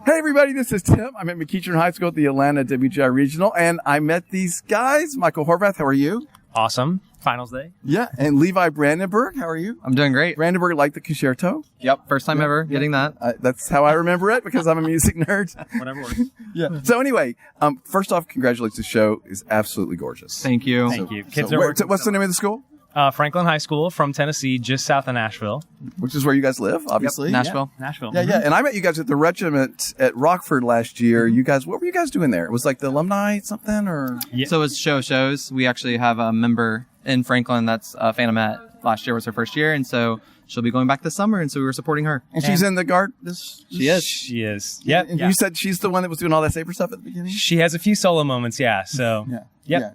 Hey everybody, this is Tim. I'm at McEachern High School at the Atlanta WGI Regional, and I met these guys. Michael Horvath, how are you? Awesome. Finals day. Yeah, and Levi Brandenburg, how are you? I'm doing great. Brandenburg liked the concerto. Yep, first time ever getting that. That's how I remember it because I'm a music nerd. Whatever works. Yeah. So anyway, first off, congratulations. The show is absolutely gorgeous. Thank you. Thank you. Kids are what's the name of the school? Franklin High School from Tennessee, just south of Nashville. Which is where you guys live, obviously. Yep, Nashville. Yeah. Nashville. Yeah, yeah. And I met you guys at the regiment at Rockford last year. You guys, what were you guys doing there? It was like the alumni something or? Yeah. So it's shows. We actually have a member in Franklin that's Phantom Met. Last year was her first year, and so she'll be going back this summer, and so we were supporting her. And she's in the guard? She is. She is. Yeah. And you said she's the one that was doing all that saber stuff at the beginning? She has a few solo moments, yeah. So, Yeah. Yep. Yeah.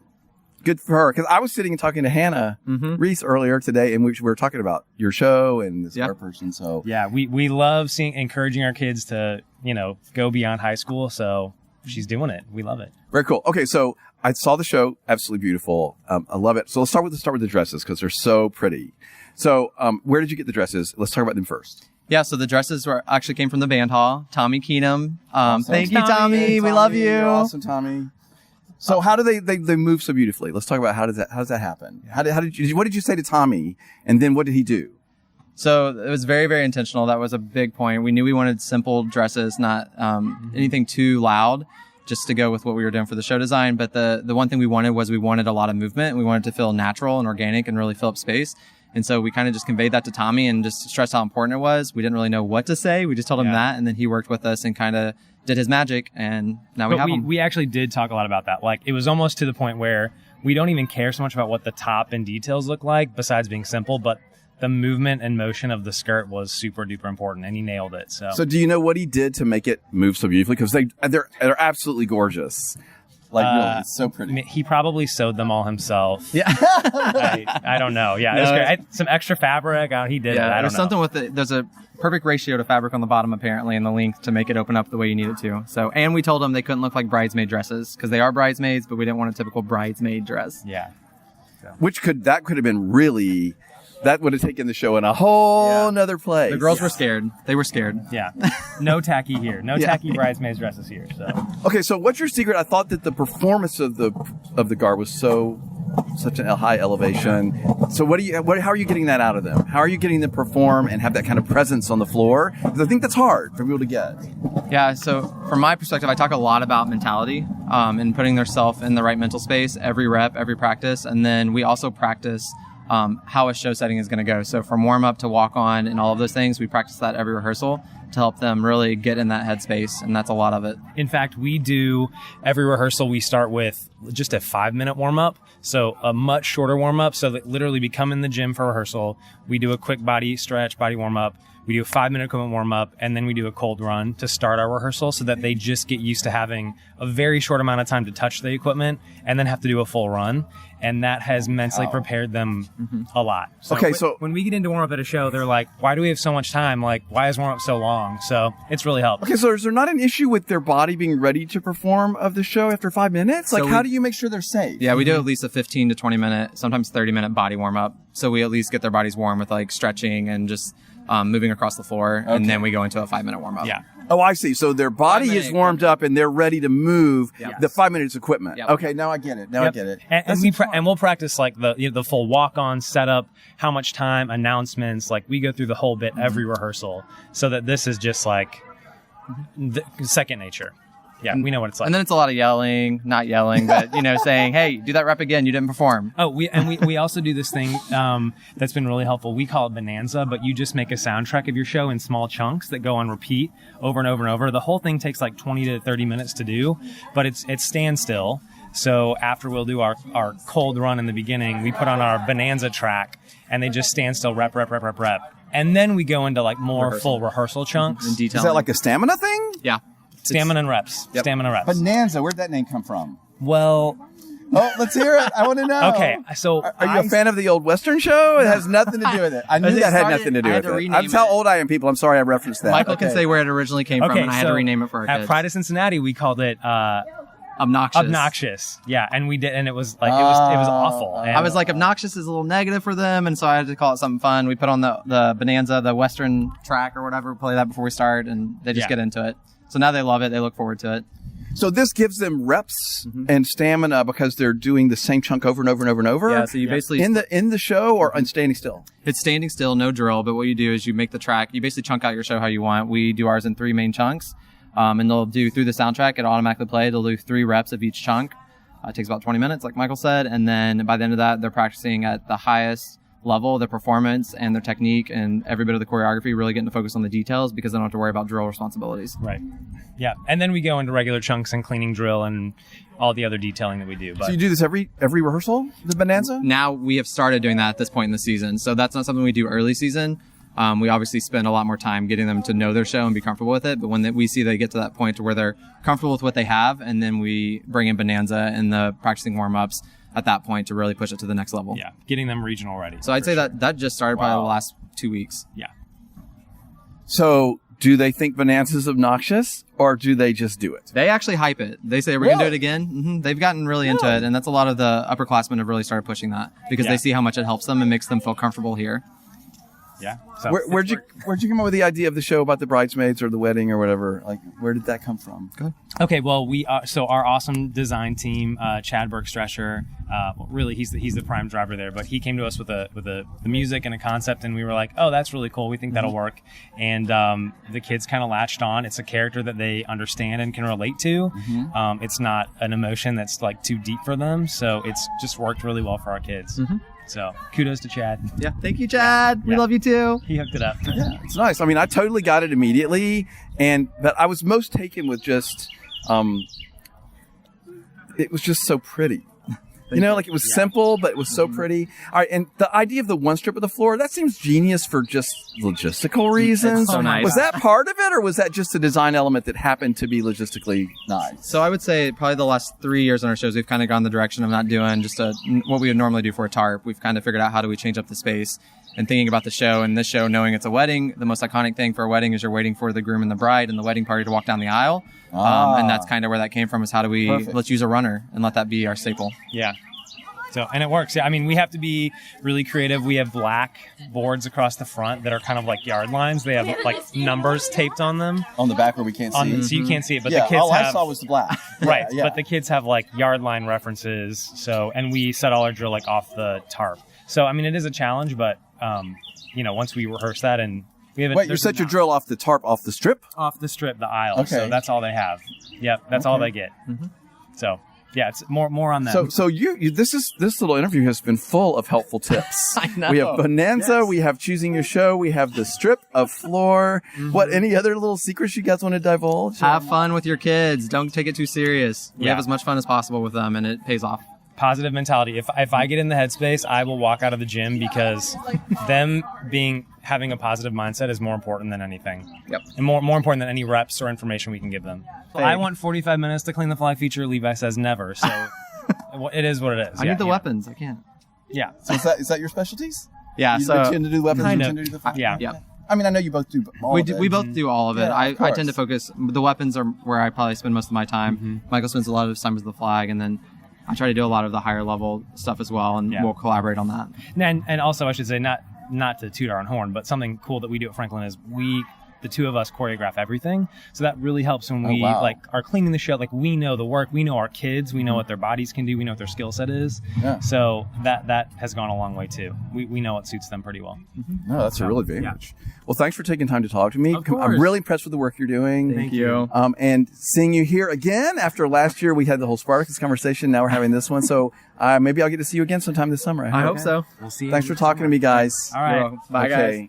Good for her. Because I was sitting and talking to Hannah Reese earlier today, and we were talking about your show and this art person. So yeah, we love encouraging our kids to, go beyond high school. So she's doing it. We love it. Very cool. Okay, so I saw the show. Absolutely beautiful. I love it. So let's start with the dresses because they're so pretty. So where did you get the dresses? Let's talk about them first. Yeah, so the dresses actually came from the band hall. Tommy Keenum. Awesome. Thank you, Tommy. We love you. Awesome, Tommy. So how do they move so beautifully? Let's talk about how does that happen? What did you say to Tommy, and then what did he do? So it was very, very intentional. That was a big point. We knew we wanted simple dresses, not anything too loud, just to go with what we were doing for the show design. But the one thing we wanted a lot of movement. We wanted to feel natural and organic and really fill up space. And so we kind of just conveyed that to Tommy and just stressed how important it was. We didn't really know what to say. We just told him that, and then he worked with us and kind of did his magic, and now we have them. We actually did talk a lot about that. Like, it was almost to the point where we don't even care so much about what the top and details look like, besides being simple, but the movement and motion of the skirt was super duper important, and he nailed it. So do you know what he did to make it move so beautifully? Because they're absolutely gorgeous. Like, really, it's so pretty. He probably sewed them all himself. Yeah. I don't know. Yeah, it was great. Some extra fabric. He did it. I don't know. There's something with it. There's a perfect ratio to fabric on the bottom, apparently, and the length to make it open up the way you need it to. So, and we told them they couldn't look like bridesmaid dresses because they are bridesmaids, but we didn't want a typical bridesmaid dress. Yeah. So. That could have been really... That would have taken the show in a whole nother place. The girls were scared. They were scared. Yeah. No tacky here. No tacky bridesmaids dresses here. So. Okay, so what's your secret? I thought that the performance of the guard was such a high elevation. So how are you getting that out of them? How are you getting them to perform and have that kind of presence on the floor? Because I think that's hard for people to get. Yeah, so from my perspective, I talk a lot about mentality and putting themselves in the right mental space, every rep, every practice. And then we also practice how a show setting is going to go. So from warm up to walk on and all of those things, we practice that every rehearsal to help them really get in that headspace. And that's a lot of it. In fact, we do every rehearsal. We start with just a 5-minute warm up. So a much shorter warm up. So that literally we come in the gym for rehearsal. We do a quick body stretch, body warm up. We do a 5-minute equipment warm up, and then we do a cold run to start our rehearsal so that they just get used to having a very short amount of time to touch the equipment and then have to do a full run. And that has mentally prepared them a lot. So when we get into warm up at a show, they're like, why do we have so much time? Like, why is warm up so long? So it's really helped. Okay, so is there not an issue with their body being ready to perform of the show after 5 minutes? Like, how do you make sure they're safe? Yeah, we do at least a 15 to 20 minute, sometimes 30-minute body warm up. So we at least get their bodies warm with like stretching and just moving across the floor, and then we go into a 5-minute warm up. Yeah. Oh, I see. So their body is warmed up and they're ready to move the 5 minutes equipment. Yep. Okay, now I get it. I get it. And we'll practice like the full walk on setup, how much time, announcements. Like we go through the whole bit every rehearsal, so that this is just like second nature. Yeah, we know what it's like. And then it's a lot of yelling, not yelling, but saying, "Hey, do that rep again. You didn't perform." Oh, we also do this thing that's been really helpful. We call it Bonanza, but you just make a soundtrack of your show in small chunks that go on repeat over and over and over. The whole thing takes like 20 to 30 minutes to do, but it's standstill. So after we'll do our cold run in the beginning, we put on our Bonanza track, and they just stand still, rep. And then we go into like more full rehearsal chunks. In detail. Is that like a stamina thing? Yeah. Stamina and reps. Yep. Stamina reps. Bonanza, where'd that name come from? Well... Oh, let's hear it. I want to know. Okay, so... Are you a fan of the old Western show? It has nothing to do with it. I knew that had nothing to do with it. That's how old I am, people. I'm sorry I referenced that. Michael can say where it originally came from, and I had to rename it for our kids. At Pride of Cincinnati, we called it... Obnoxious. Yeah, and we did, and it was like, it was awful. And I was like, obnoxious is a little negative for them, and so I had to call it something fun. We put on the Bonanza, the Western track or whatever, play that before we start, and they just get into it. So now they love it. They look forward to it. So this gives them reps and stamina because they're doing the same chunk over and over and over and over. Yeah. So you basically in the show or on standing still. it's standing still, no drill. But what you do is you make the track. You basically chunk out your show how you want. We do ours in 3 main chunks, and they'll do through the soundtrack. It automatically play. They'll do 3 reps of each chunk. It takes about 20 minutes, like Michael said, and then by the end of that, they're practicing at the highest level, their performance and their technique and every bit of the choreography, really getting to focus on the details because they don't have to worry about drill responsibilities. Right. Yeah. And then we go into regular chunks and cleaning drill and all the other detailing that we do. But So you do this every rehearsal, the Bonanza? Now we have started doing that at this point in the season. So that's not something we do early season. We obviously spend a lot more time getting them to know their show and be comfortable with it. But when we see they get to that point to where they're comfortable with what they have, and then we bring in Bonanza and the practicing warm-ups at that point to really push it to the next level. yeah, getting them regional ready. So I'd say that just started probably the last 2 weeks. Yeah. So do they think Bonanza's obnoxious or do they just do it? They actually hype it. They say, we're going to do Really? it again. They've gotten really into it. And that's a lot of the upperclassmen have really started pushing that because Yeah. they see how much it helps them and makes them feel comfortable here. Yeah. So Where'd you come up with the idea of the show about the bridesmaids or the wedding or whatever? Like, where did that come from? Go ahead. Okay, well, so our awesome design team, Chad Bergstrescher, really he's the prime driver there, but he came to us with the music and a concept, and we were like, oh, that's really cool. We think that'll work, and the kids kind of latched on. It's a character that they understand and can relate to. It's not an emotion that's like too deep for them, so it's just worked really well for our kids. So kudos to Chad. Yeah. Thank you, Chad. We Yeah. love you too. He hooked it up. Yeah, it's nice. I mean, I totally got it immediately, but I was most taken with just, it was just so pretty. You know, like it was simple, but it was so pretty. All right, and the idea of the one strip of the floor, that seems genius for just logistical reasons. so nice. Was that part of it, or was that just a design element that happened to be logistically nice? So I would say probably the last 3 years on our shows, we've kind of gone the direction of not doing just what we would normally do for a tarp. We've kind of figured out how do we change up the space and thinking about the show. And this show, knowing it's a wedding, the most iconic thing for a wedding is you're waiting for the groom and the bride and the wedding party to walk down the aisle. And that's kind of where that came from, is how do we, let's use a runner and let that be our staple. Yeah. So, and it works. Yeah, I mean, we have to be really creative. We have black boards across the front that are kind of like yard lines. They have like numbers taped on them. On the back where we can't see. So you can't see it, but yeah, the kids all have. I saw was the black. Right, Yeah. but the kids have like yard line references. So, and we set all our drill like off the tarp. So, I mean, it is a challenge, but once we rehearse that and we have. Wait, you set your drill off the tarp, off the strip? off the strip, the aisle. Okay. So that's all they have. Yep, that's all they get. So. Yeah, it's more on that. So this little interview has been full of helpful tips. I know. We have Bonanza, Yes. we have choosing your show, we have the strip of floor. What? Any other little secrets you guys want to divulge? Have fun with your kids. Don't take it too serious. We Yeah. have as much fun as possible with them, and it pays off. Positive mentality. If I get in the headspace, I will walk out of the gym because them having a positive mindset is more important than anything. Yep. And more important than any reps or information we can give them. I want 45 minutes to clean the fly feature. Levi says never. So it is what it is. I need the weapons. I can't. Yeah. So is that your specialties? Yeah. You So tend to do weapons. Kind you of. tend to do the Yeah. yeah. I mean, I know you both do all of it. We both do all of it. Yeah, I of course. tend to focus. The weapons are where I probably spend most of my time. Michael spends a lot of his time with the flag, and then I try to do a lot of the higher level stuff as well, and Yeah. we'll collaborate on that. And also, I should say, not to toot our own horn, but something cool that we do at Franklin is the two of us choreograph everything. So that really helps when we are cleaning the show. Like, we know the work, we know our kids, we know what their bodies can do, we know what their skill set is. Yeah. So that has gone a long way too. We know what suits them pretty well. No, that's a real advantage. Well, thanks for taking time to talk to me. Of course. I'm really impressed with the work you're doing. Thank you. And seeing you here again after last year, we had the whole Spartacus conversation. Now we're having this one. So maybe I'll get to see you again sometime this summer. I hope so. We'll see you. Thanks for talking to me, guys. All right. Bye, Okay. guys.